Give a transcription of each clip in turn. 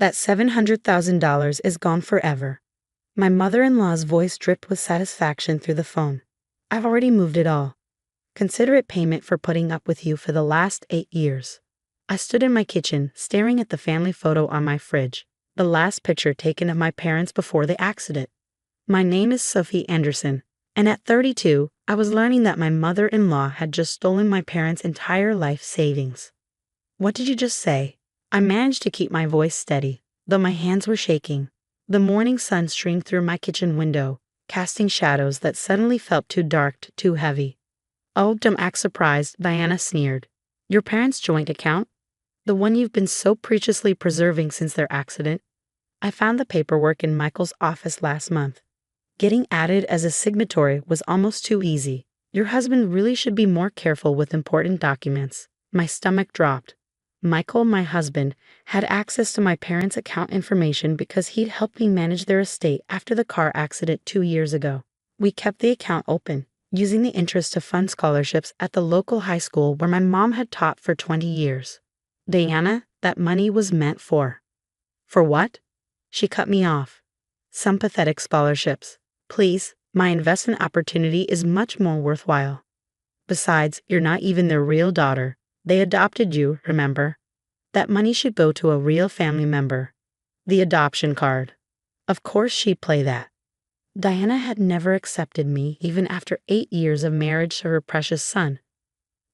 That $700,000 is gone forever. My mother-in-law's voice dripped with satisfaction through the phone. I've already moved it all. Consider it payment for putting up with you for the last 8 years. I stood in my kitchen, staring at the family photo on my fridge, the last picture taken of my parents before the accident. My name is Sophie Anderson, and at 32, I was learning that my mother-in-law had just stolen my parents' entire life savings. What did you just say? I managed to keep my voice steady, though my hands were shaking. The morning sun streamed through my kitchen window, casting shadows that suddenly felt too dark, too heavy. Oh, don't act surprised, Diana sneered. Your parents' joint account? The one you've been so preciously preserving since their accident? I found the paperwork in Michael's office last month. Getting added as a signatory was almost too easy. Your husband really should be more careful with important documents. My stomach dropped. Michael, my husband, had access to my parents' account information because he'd helped me manage their estate after the car accident 2 years ago. We kept the account open, using the interest to fund scholarships at the local high school where my mom had taught for 20 years. Diana, that money was meant for. For what? She cut me off. Some pathetic scholarships. Please, my investment opportunity is much more worthwhile. Besides, you're not even their real daughter. They adopted you, remember? That money should go to a real family member. The adoption card. Of course she'd play that. Diana had never accepted me even after 8 years of marriage to her precious son.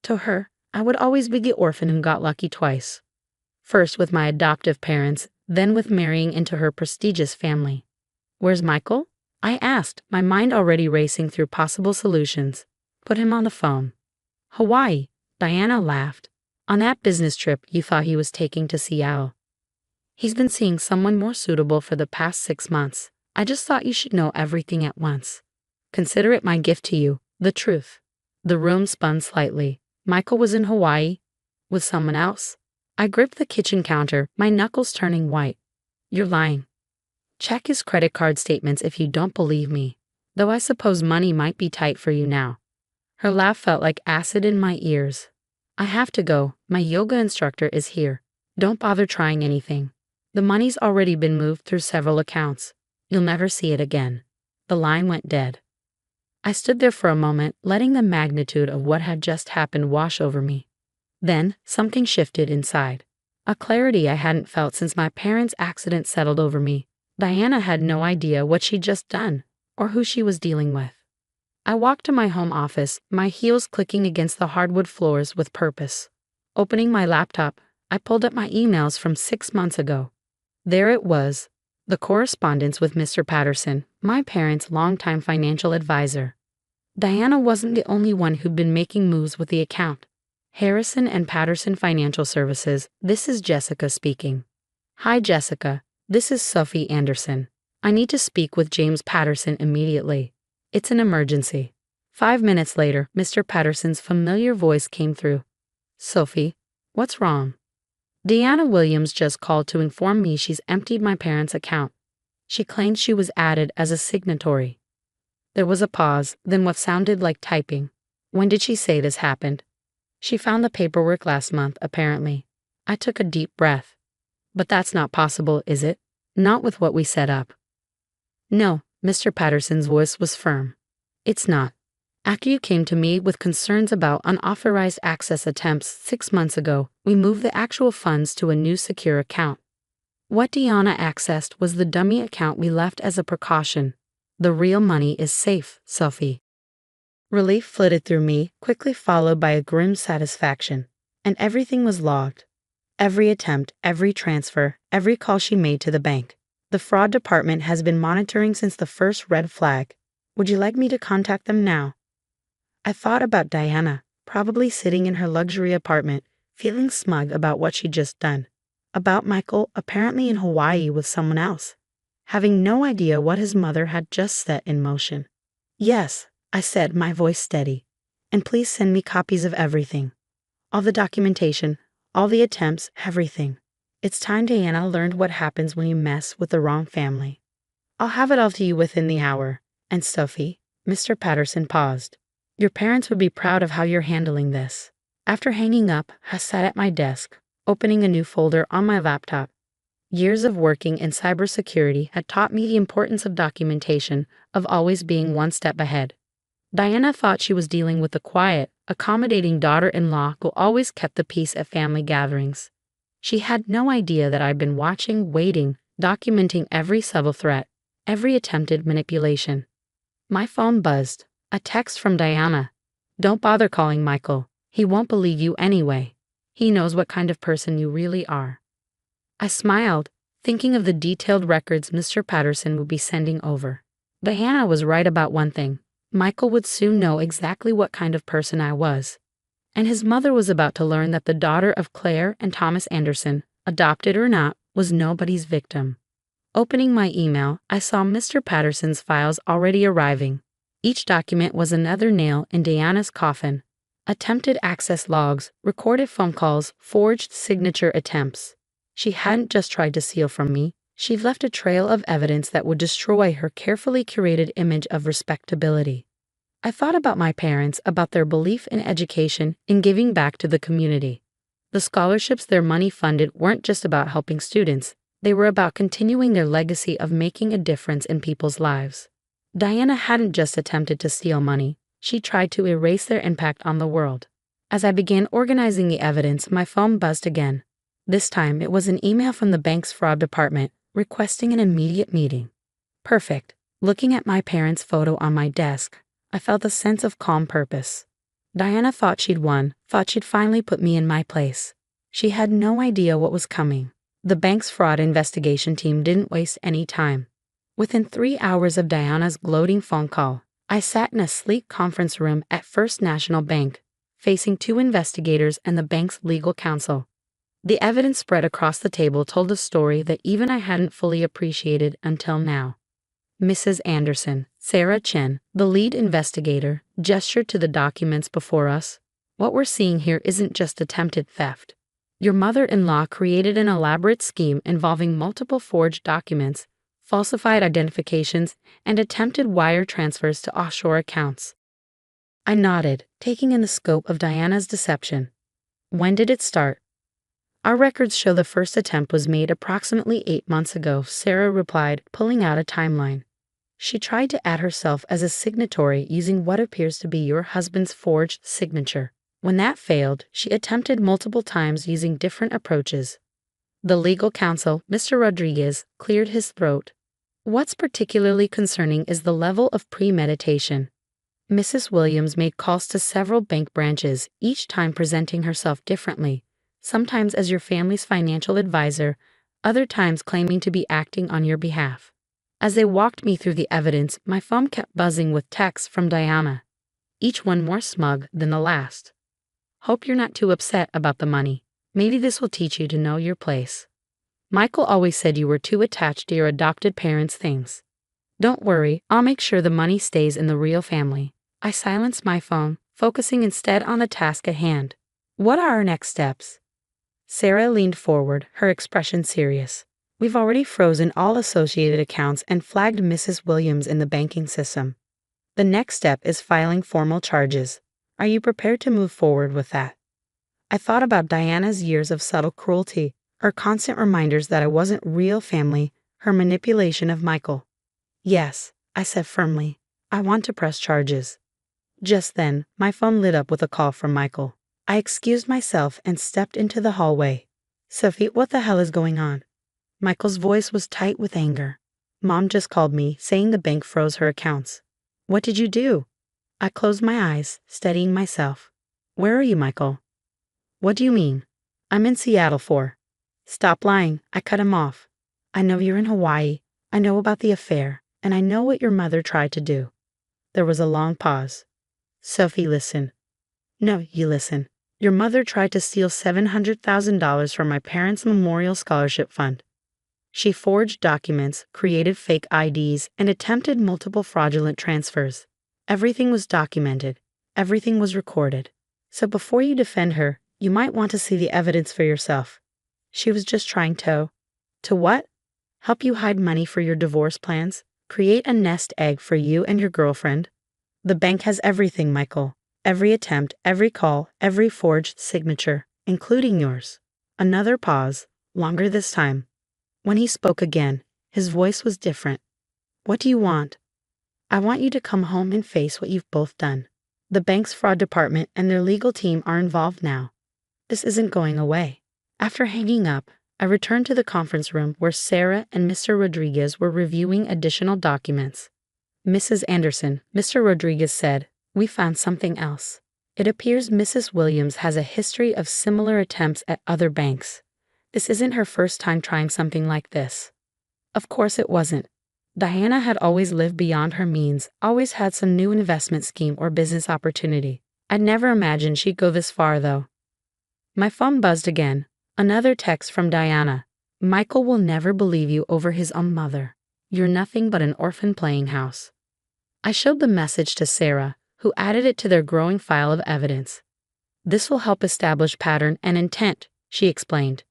To her, I would always be the orphan who got lucky twice. First with my adoptive parents, then with marrying into her prestigious family. Where's Michael? I asked, my mind already racing through possible solutions. Put him on the phone. Hawaii. Diana laughed. On that business trip you thought he was taking to Seattle. He's been seeing someone more suitable for the past 6 months. I just thought you should know everything at once. Consider it my gift to you, the truth. The room spun slightly. Michael was in Hawaii? With someone else? I gripped the kitchen counter, my knuckles turning white. You're lying. Check his credit card statements if you don't believe me. Though I suppose money might be tight for you now. Her laugh felt like acid in my ears. I have to go. My yoga instructor is here. Don't bother trying anything. The money's already been moved through several accounts. You'll never see it again. The line went dead. I stood there for a moment, letting the magnitude of what had just happened wash over me. Then, something shifted inside. A clarity I hadn't felt since my parents' accident settled over me. Diana had no idea what she'd just done, or who she was dealing with. I walked to my home office, my heels clicking against the hardwood floors with purpose. Opening my laptop, I pulled up my emails from 6 months ago. There it was, the correspondence with Mr. Patterson, my parents' longtime financial advisor. Diana wasn't the only one who'd been making moves with the account. Harrison and Patterson Financial Services, this is Jessica speaking. Hi Jessica, this is Sophie Anderson. I need to speak with James Patterson immediately. It's an emergency. 5 minutes later, Mr. Patterson's familiar voice came through. Sophie, what's wrong? Deanna Williams just called to inform me she's emptied my parents' account. She claimed she was added as a signatory. There was a pause, then what sounded like typing. When did she say this happened? She found the paperwork last month, apparently. I took a deep breath. But that's not possible, is it? Not with what we set up. No, Mr. Patterson's voice was firm. It's not. After you came to me with concerns about unauthorized access attempts 6 months ago, we moved the actual funds to a new secure account. What Deanna accessed was the dummy account we left as a precaution. The real money is safe, Sophie. Relief flitted through me, quickly followed by a grim satisfaction. And everything was logged. Every attempt, every transfer, every call she made to the bank. The fraud department has been monitoring since the first red flag. Would you like me to contact them now? I thought about Diana, probably sitting in her luxury apartment, feeling smug about what she'd just done. About Michael, apparently in Hawaii with someone else, having no idea what his mother had just set in motion. Yes, I said, my voice steady. And please send me copies of everything. All the documentation, all the attempts, everything. It's time Diana learned what happens when you mess with the wrong family. I'll have it all to you within the hour. And Sophie, Mr. Patterson paused. Your parents would be proud of how you're handling this. After hanging up, I sat at my desk, opening a new folder on my laptop. Years of working in cybersecurity had taught me the importance of documentation, of always being one step ahead. Diana thought she was dealing with a quiet, accommodating daughter-in-law who always kept the peace at family gatherings. She had no idea that I'd been watching, waiting, documenting every subtle threat, every attempted manipulation. My phone buzzed. A text from Diana. "Don't bother calling Michael. He won't believe you anyway. He knows what kind of person you really are." I smiled, thinking of the detailed records Mr. Patterson would be sending over. Diana was right about one thing. Michael would soon know exactly what kind of person I was. And his mother was about to learn that the daughter of Claire and Thomas Anderson, adopted or not, was nobody's victim. Opening my email, I saw Mr. Patterson's files already arriving. Each document was another nail in Diana's coffin. Attempted access logs, recorded phone calls, forged signature attempts. She hadn't just tried to steal from me, she'd left a trail of evidence that would destroy her carefully curated image of respectability. I thought about my parents, about their belief in education, in giving back to the community. The scholarships their money funded weren't just about helping students, they were about continuing their legacy of making a difference in people's lives. Diana hadn't just attempted to steal money, she tried to erase their impact on the world. As I began organizing the evidence, my phone buzzed again. This time, it was an email from the bank's fraud department, requesting an immediate meeting. Perfect. Looking at my parents' photo on my desk, I felt a sense of calm purpose. Diana thought she'd won, thought she'd finally put me in my place. She had no idea what was coming. The bank's fraud investigation team didn't waste any time. Within 3 hours of Diana's gloating phone call, I sat in a sleek conference room at First National Bank, facing 2 investigators and the bank's legal counsel. The evidence spread across the table told a story that even I hadn't fully appreciated until now. Mrs. Anderson, Sarah Chen, the lead investigator, gestured to the documents before us. "What we're seeing here isn't just attempted theft. Your mother-in-law created an elaborate scheme involving multiple forged documents, falsified identifications, and attempted wire transfers to offshore accounts." I nodded, taking in the scope of Diana's deception. "When did it start?" "Our records show the first attempt was made approximately 8 months ago," Sarah replied, pulling out a timeline. "She tried to add herself as a signatory using what appears to be your husband's forged signature. When that failed, she attempted multiple times using different approaches." The legal counsel, Mr. Rodriguez, cleared his throat. "What's particularly concerning is the level of premeditation. Mrs. Williams made calls to several bank branches, each time presenting herself differently, sometimes as your family's financial advisor, other times claiming to be acting on your behalf. As they walked me through the evidence, my phone kept buzzing with texts from Diana, each one more smug than the last. "Hope you're not too upset about the money. Maybe this will teach you to know your place. Michael always said you were too attached to your adopted parents' things. Don't worry, I'll make sure the money stays in the real family." I silenced my phone, focusing instead on the task at hand. "What are our next steps?" Sarah leaned forward, her expression serious. "We've already frozen all associated accounts and flagged Mrs. Williams in the banking system. The next step is filing formal charges. Are you prepared to move forward with that?" I thought about Diana's years of subtle cruelty, her constant reminders that I wasn't real family, her manipulation of Michael. "Yes," I said firmly. "I want to press charges." Just then, my phone lit up with a call from Michael. I excused myself and stepped into the hallway. "Sophie, what the hell is going on?" Michael's voice was tight with anger. "Mom just called me, saying the bank froze her accounts." "What did you do?" I closed my eyes, steadying myself. "Where are you, Michael?" "What do you mean?" "I'm in Seattle for." "Stop lying," I cut him off. "I know you're in Hawaii. I know about the affair, and I know what your mother tried to do." There was a long pause. "Sophie, listen." "No, you listen. Your mother tried to steal $700,000 from my parents' memorial scholarship fund. She forged documents, created fake IDs, and attempted multiple fraudulent transfers. Everything was documented. Everything was recorded. So before you defend her, you might want to see the evidence for yourself. She was just trying to what? Help you hide money for your divorce plans? Create a nest egg for you and your girlfriend? The bank has everything, Michael. Every attempt, every call, every forged signature, including yours." Another pause, longer this time. When he spoke again, his voice was different. What do you want? I want you to come home and face what you've both done. The bank's fraud department and their legal team are involved now. This isn't going away. After hanging up, I returned to the conference room where Sarah and Mr. Rodriguez were reviewing additional documents. Mrs. Anderson, Mr. Rodriguez said, we found something else. It appears Mrs. Williams has a history of similar attempts at other banks. This isn't her first time trying something like this. Of course it wasn't. Diana had always lived beyond her means, always had some new investment scheme or business opportunity. I'd never imagined she'd go this far, though. My phone buzzed again. Another text from Diana. Michael will never believe you over his own mother. You're nothing but an orphan playing house. I showed the message to Sarah, who added it to their growing file of evidence. This will help establish pattern and intent, she explained.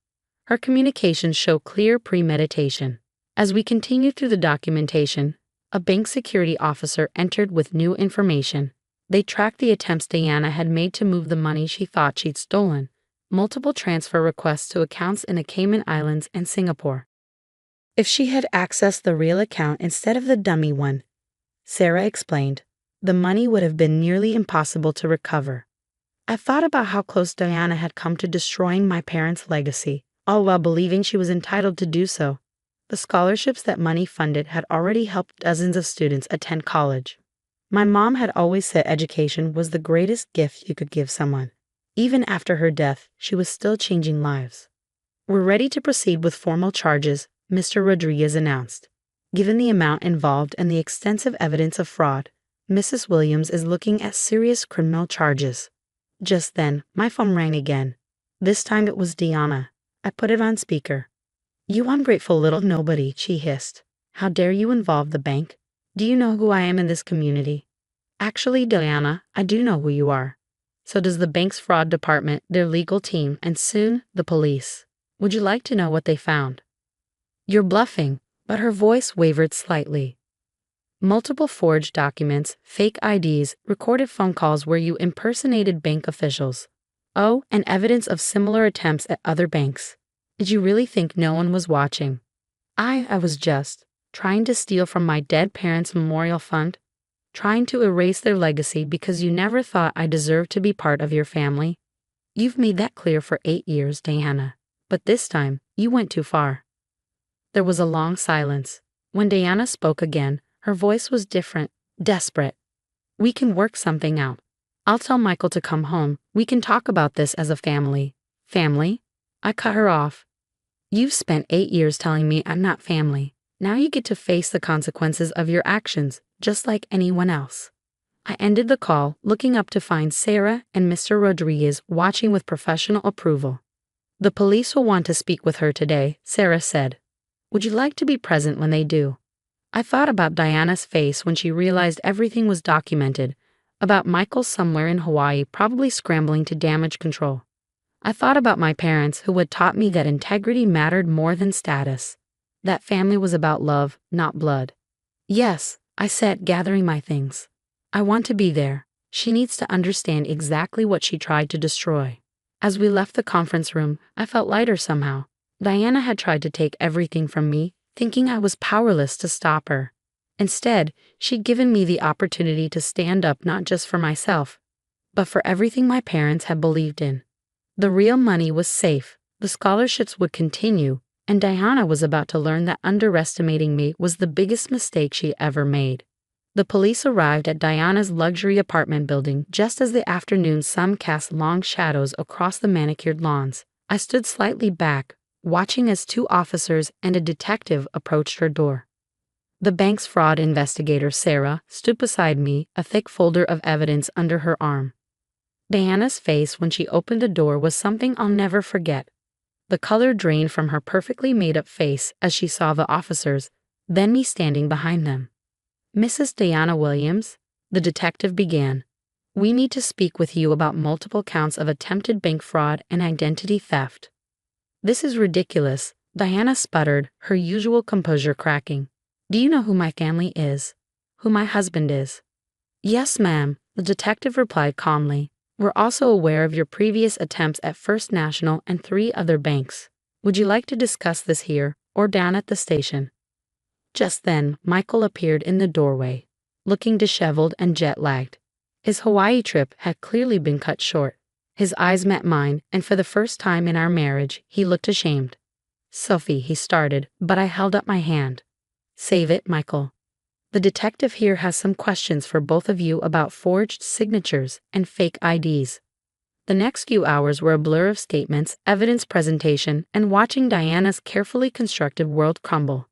Her communications show clear premeditation. As we continued through the documentation, a bank security officer entered with new information. They tracked the attempts Diana had made to move the money she thought she'd stolen, multiple transfer requests to accounts in the Cayman Islands and Singapore. If she had accessed the real account instead of the dummy one, Sarah explained, the money would have been nearly impossible to recover. I thought about how close Diana had come to destroying my parents' legacy, all while believing she was entitled to do so. The scholarships that money funded had already helped dozens of students attend college. My mom had always said education was the greatest gift you could give someone. Even after her death, she was still changing lives. We're ready to proceed with formal charges, Mr. Rodriguez announced. Given the amount involved and the extensive evidence of fraud, Mrs. Williams is looking at serious criminal charges. Just then, my phone rang again. This time it was Diana. I put it on speaker. You ungrateful little nobody, she hissed. How dare you involve the bank? Do you know who I am in this community? Actually, Diana, I do know who you are. So does the bank's fraud department, their legal team, and soon, the police. Would you like to know what they found? You're bluffing, but her voice wavered slightly. Multiple forged documents, fake IDs, recorded phone calls where you impersonated bank officials. Oh, and evidence of similar attempts at other banks. Did you really think no one was watching? I was just trying to steal from my dead parents' memorial fund, trying to erase their legacy because you never thought I deserved to be part of your family. You've made that clear for 8 years, Diana, but this time you went too far. There was a long silence. When Diana spoke again, her voice was different, desperate. We can work something out. I'll tell Michael to come home. We can talk about this as a family. Family? I cut her off. You've spent 8 years telling me I'm not family. Now you get to face the consequences of your actions, just like anyone else. I ended the call, looking up to find Sarah and Mr. Rodriguez watching with professional approval. The police will want to speak with her today, Sarah said. Would you like to be present when they do? I thought about Diana's face when she realized everything was documented, about Michael somewhere in Hawaii probably scrambling to damage control. I thought about my parents who had taught me that integrity mattered more than status, that family was about love, not blood. Yes, I said, gathering my things. I want to be there. She needs to understand exactly what she tried to destroy. As we left the conference room, I felt lighter somehow. Diana had tried to take everything from me, thinking I was powerless to stop her. Instead, she'd given me the opportunity to stand up not just for myself, but for everything my parents had believed in. The real money was safe, the scholarships would continue, and Diana was about to learn that underestimating me was the biggest mistake she ever made. The police arrived at Diana's luxury apartment building just as the afternoon sun cast long shadows across the manicured lawns. I stood slightly back, watching as 2 officers and a detective approached her door. The bank's fraud investigator, Sarah, stood beside me, a thick folder of evidence under her arm. Diana's face when she opened the door was something I'll never forget. The color drained from her perfectly made-up face as she saw the officers, then me standing behind them. Mrs. Diana Williams, the detective began. We need to speak with you about multiple counts of attempted bank fraud and identity theft. This is ridiculous, Diana sputtered, her usual composure cracking. Do you know who my family is? Who my husband is? Yes, ma'am, the detective replied calmly. We're also aware of your previous attempts at First National and 3 other banks. Would you like to discuss this here, or down at the station. Just then, Michael appeared in the doorway, looking disheveled and jet-lagged. His Hawaii trip had clearly been cut short. His eyes met mine, and for the first time in our marriage, he looked ashamed. "Sophie," he started, but I held up my hand. "Save it, Michael. The detective here has some questions for both of you about forged signatures and fake IDs." The next few hours were a blur of statements, evidence presentation, and watching Diana's carefully constructed world crumble.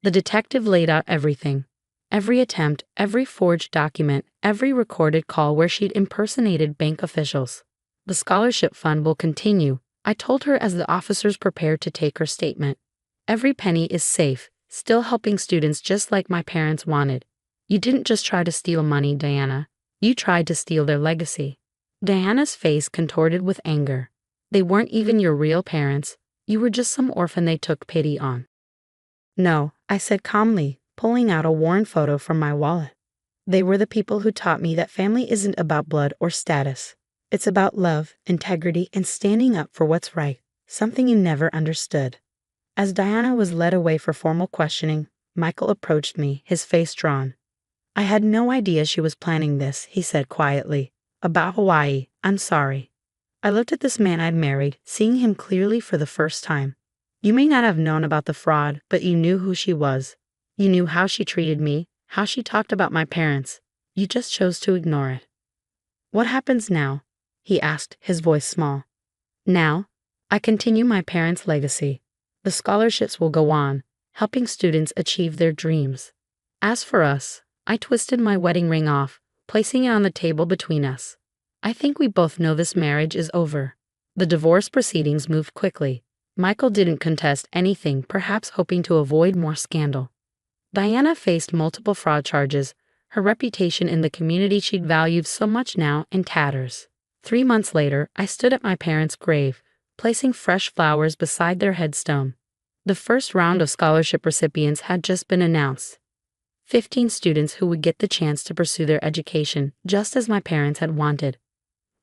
The detective laid out everything. Every attempt, every forged document, every recorded call where she'd impersonated bank officials. "The scholarship fund will continue," I told her as the officers prepared to take her statement. "Every penny is safe, still helping students just like my parents wanted. You didn't just try to steal money, Diana. You tried to steal their legacy." Diana's face contorted with anger. "They weren't even your real parents. You were just some orphan they took pity on." "No," I said calmly, pulling out a worn photo from my wallet. "They were the people who taught me that family isn't about blood or status. It's about love, integrity, and standing up for what's right, something you never understood." As Diana was led away for formal questioning, Michael approached me, his face drawn. "I had no idea she was planning this," he said quietly. "About Hawaii, I'm sorry." I looked at this man I'd married, seeing him clearly for the first time. "You may not have known about the fraud, but you knew who she was. You knew how she treated me, how she talked about my parents. You just chose to ignore it." "What happens now?" he asked, his voice small. "Now, I continue my parents' legacy. The scholarships will go on, helping students achieve their dreams. As for us, I twisted my wedding ring off, placing it on the table between us. I think we both know this marriage is over." The divorce proceedings moved quickly. Michael didn't contest anything, perhaps hoping to avoid more scandal. Diana faced multiple fraud charges, her reputation in the community she'd valued so much now in tatters. 3 months later, I stood at my parents' grave, placing fresh flowers beside their headstone. The first round of scholarship recipients had just been announced. 15 students who would get the chance to pursue their education, just as my parents had wanted.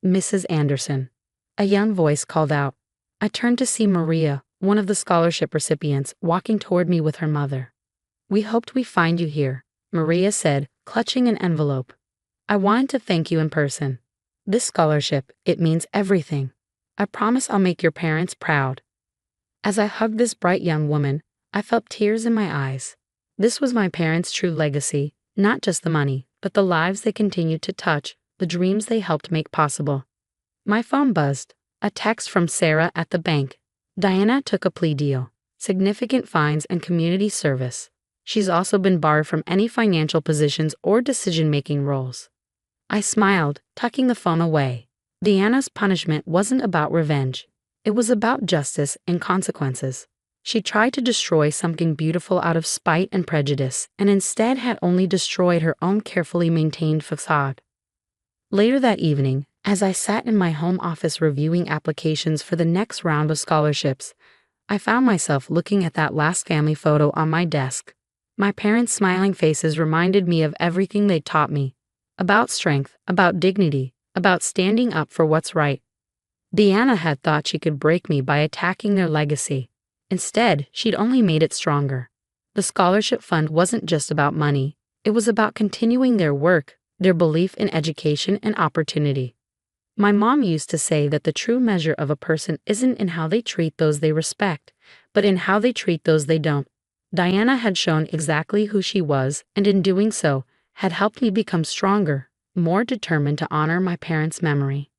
"Mrs. Anderson," a young voice called out. I turned to see Maria, one of the scholarship recipients, walking toward me with her mother. "We hoped we'd find you here," Maria said, clutching an envelope. "I wanted to thank you in person. This scholarship, it means everything. I promise I'll make your parents proud." As I hugged this bright young woman, I felt tears in my eyes. This was my parents' true legacy, not just the money, but the lives they continued to touch, the dreams they helped make possible. My phone buzzed. A text from Sarah at the bank. "Diana took a plea deal, significant fines and community service. She's also been barred from any financial positions or decision-making roles." I smiled, tucking the phone away. Diana's punishment wasn't about revenge. It was about justice and consequences. She tried to destroy something beautiful out of spite and prejudice, and instead had only destroyed her own carefully maintained facade. Later that evening, as I sat in my home office reviewing applications for the next round of scholarships, I found myself looking at that last family photo on my desk. My parents' smiling faces reminded me of everything they'd taught me. About strength, about dignity, about standing up for what's right. Diana had thought she could break me by attacking their legacy. Instead, she'd only made it stronger. The scholarship fund wasn't just about money. It was about continuing their work, their belief in education and opportunity. My mom used to say that the true measure of a person isn't in how they treat those they respect, but in how they treat those they don't. Diana had shown exactly who she was, and in doing so, had helped me become stronger, more determined to honor my parents' memory.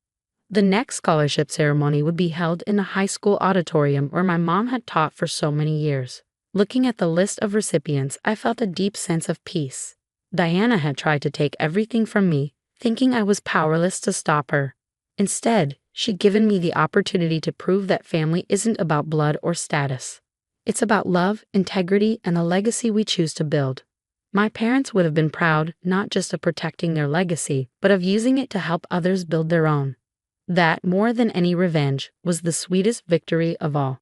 The next scholarship ceremony would be held in the high school auditorium where my mom had taught for so many years. Looking at the list of recipients, I felt a deep sense of peace. Diana had tried to take everything from me, thinking I was powerless to stop her. Instead, she'd given me the opportunity to prove that family isn't about blood or status. It's about love, integrity, and the legacy we choose to build. My parents would have been proud not just of protecting their legacy, but of using it to help others build their own. That, more than any revenge, was the sweetest victory of all.